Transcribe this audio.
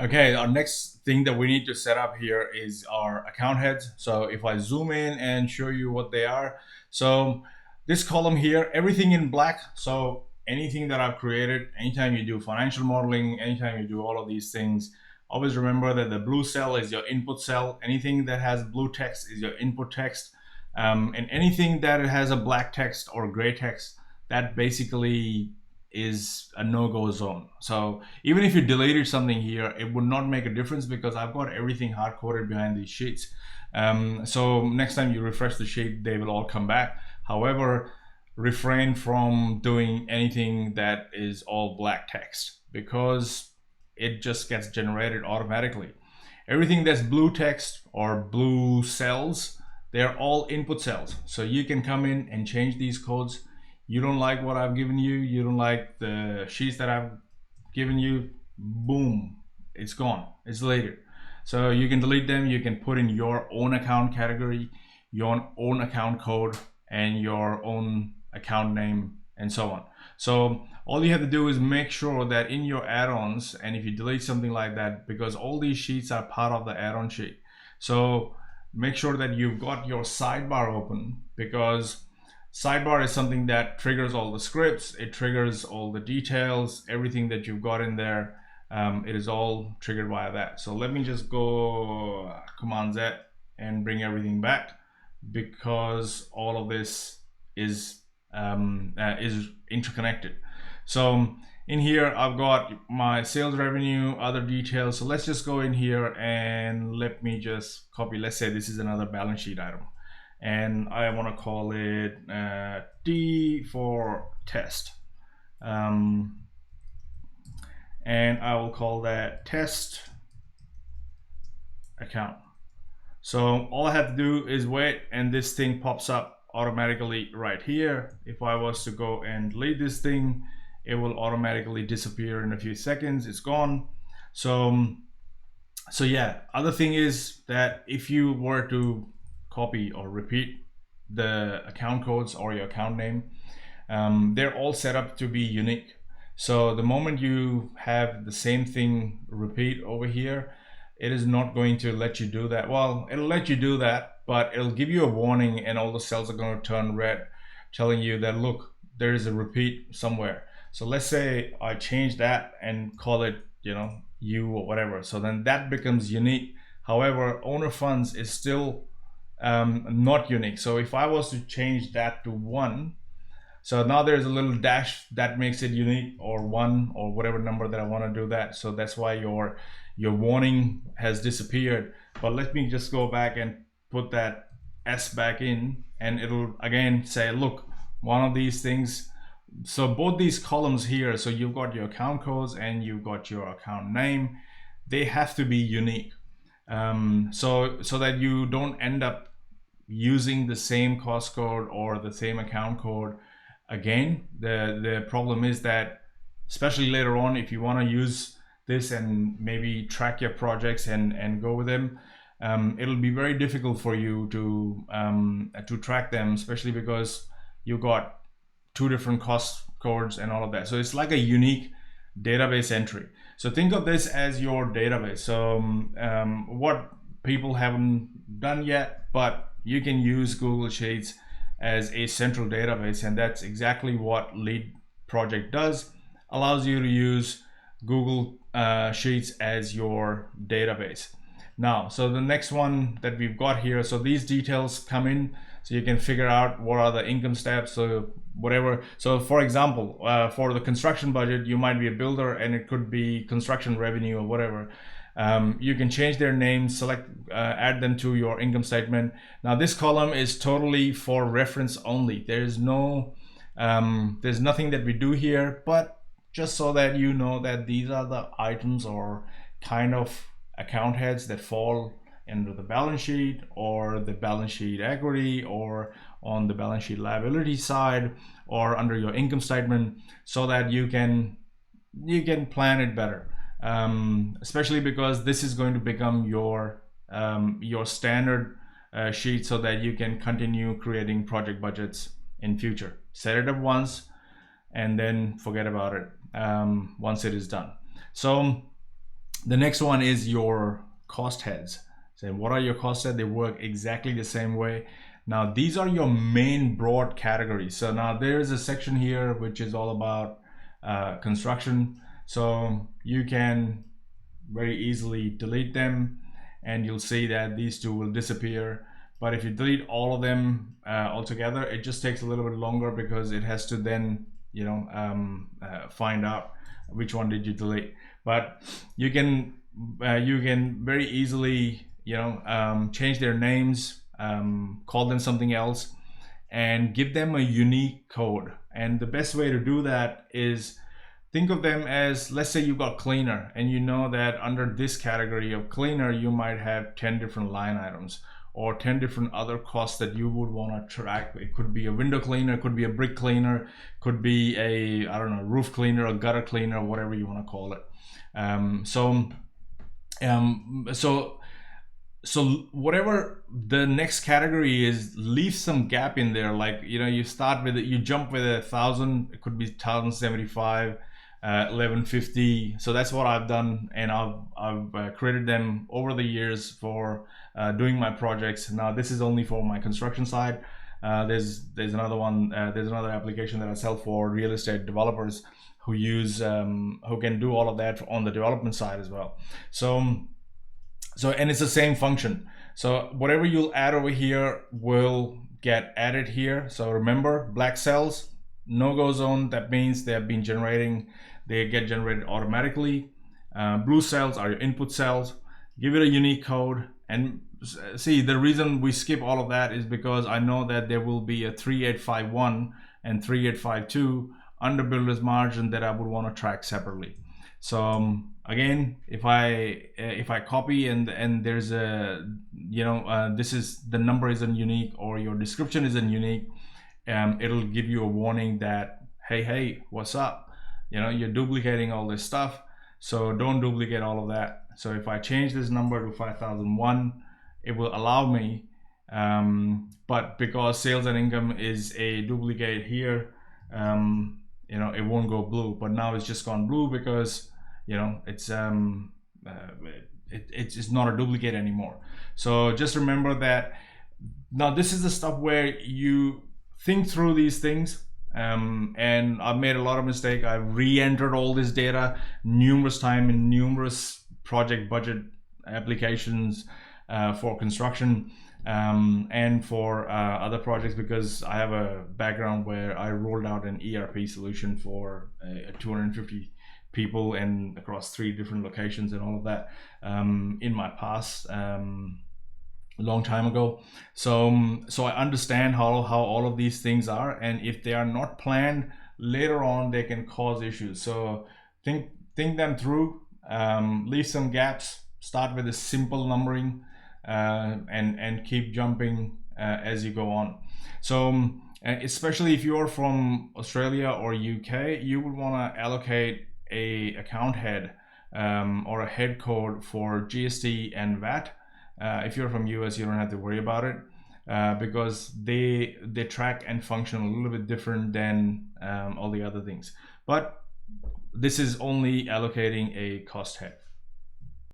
Okay, our next thing that we need to set up here is our account heads. So if I zoom in and show you what they are. So this column here, everything in black. So anything that I've created, anytime you do financial modeling, anytime you do all of these things, always remember that the blue cell is your input cell. Anything that has blue text is your input text. And anything that has a black text or gray text, that basically is a no-go zone. So even if you deleted something here, it would not make a difference because I've got everything hard-coded behind these sheets. So next time you refresh the sheet, they will all come back. However, refrain from doing anything that is all black text because it just gets generated automatically. Everything that's blue text or blue cells, they're all input cells. So you can come in and change these codes. You don't like what I've given you, you don't like the sheets that I've given you, boom, it's gone, it's deleted. So you can delete them, you can put in your own account category, your own account code, and your own account name, and so on. So all you have to do is make sure that in your add-ons, and if you delete something like that, because all these sheets are part of the add-on sheet, so make sure that you've got your sidebar open, because sidebar is something that triggers all the scripts, it triggers all the details, everything that you've got in there. It is all triggered via that. So let me just go Command Z and bring everything back, because all of this is interconnected. So in here I've got my sales revenue, other details. So let's just go in here and let me just copy. Let's say this is another balance sheet item, and I want to call it T for test, and I will call that test account. So all I have to do is wait, and this thing pops up automatically right here. If I was to go and delete this thing, it will automatically disappear in a few seconds. It's gone. So yeah, other thing is that if you were to copy or repeat the account codes or your account name, they're all set up to be unique. So the moment you have the same thing repeat over here, it is not going to let you do that. Well, it'll let you do that, but it'll give you a warning and all the cells are going to turn red, telling you that, look, there is a repeat somewhere. So let's say I change that and call it, you or whatever. So then that becomes unique. However, owner funds is still not unique. So if I was to change that to 1, so now there's a little dash that makes it unique, or 1 or whatever number that I want to do that. So that's why your warning has disappeared. But let me just go back and put that S back in, and it'll again say, look, one of these things. So both these columns here, so you've got your account codes and you've got your account name, they have to be unique. So that you don't end up using the same cost code or the same account code again. The problem is that, especially later on, if you want to use this and maybe track your projects and go with them, it'll be very difficult for you to track them, especially because you've got 2 different cost codes and all of that. So it's like a unique database entry. So think of this as your database. So what people haven't done yet, but you can use Google Sheets as a central database, and that's exactly what Lead Project does. Allows you to use Google Sheets as your database. Now, so the next one that we've got here, so these details come in, so you can figure out what are the income steps, so whatever. So for example, for the construction budget, you might be a builder and it could be construction revenue or whatever. You can change their names, select, add them to your income statement. Now this column is totally for reference only. There's no, there's nothing that we do here, but just so that you know that these are the items or kind of account heads that fall into the balance sheet or the balance sheet equity or on the balance sheet liability side or under your income statement, so that you can plan it better. Especially because this is going to become your standard sheet, so that you can continue creating project budgets in future. Set it up once and then forget about it once it is done. So The next one is your cost heads. So what are your cost heads? They work exactly the same way. Now these are your main broad categories. So now there's a section here which is all about construction. So you can very easily delete them, and you'll see that these two will disappear. But if you delete all of them altogether, it just takes a little bit longer because it has to then, you know, find out which one did you delete. But you can very easily, you know, change their names, call them something else, and give them a unique code. And the best way to do that is think of them as, let's say you've got cleaner, and you know that under this category of cleaner you might have 10 different line items or 10 different other costs that you would want to track. It could be a window cleaner, it could be a brick cleaner, could be a, I don't know, roof cleaner, a gutter cleaner, whatever you want to call it. So whatever the next category is, leave some gap in there. Like, you know, you start with it, you jump with 1,000, it could be 1,075, 1150. So that's what I've done, and I've created them over the years for doing my projects. Now this is only for my construction side. There's another one. There's another application that I sell for real estate developers who use who can do all of that on the development side as well. So and it's the same function. So whatever you'll add over here will get added here. So remember, black cells, no-go zone, that means they have been generating, they get generated automatically. Blue cells are your input cells. Give it a unique code. And see, the reason we skip all of that is because I know that there will be a 3851 and 3852 under builder's margin that I would want to track separately. So again, if I copy and there's a, you know, this is, the number isn't unique or your description isn't unique, it'll give you a warning that, hey, what's up? You know, you're duplicating all this stuff, so don't duplicate all of that. So if I change this number to 5001, it will allow me, but because sales and income is a duplicate here, you know, it won't go blue. But now it's just gone blue because, you know, it's it's not a duplicate anymore. So just remember that. Now this is the stuff where you think through these things, and I've made a lot of mistakes. I've re-entered all this data numerous times in numerous project budget applications for construction and for other projects, because I have a background where I rolled out an ERP solution for 250 people and across 3 different locations and all of that in my past, a long time ago. So I understand how all of these things are, and if they are not planned, later on they can cause issues. So think them through, leave some gaps, start with a simple numbering, and keep jumping as you go on. So especially if you're from Australia or UK, you would want to allocate a account head or a head code for GST and VAT. If you're from US, you don't have to worry about it because they track and function a little bit different than all the other things. But this is only allocating a cost head.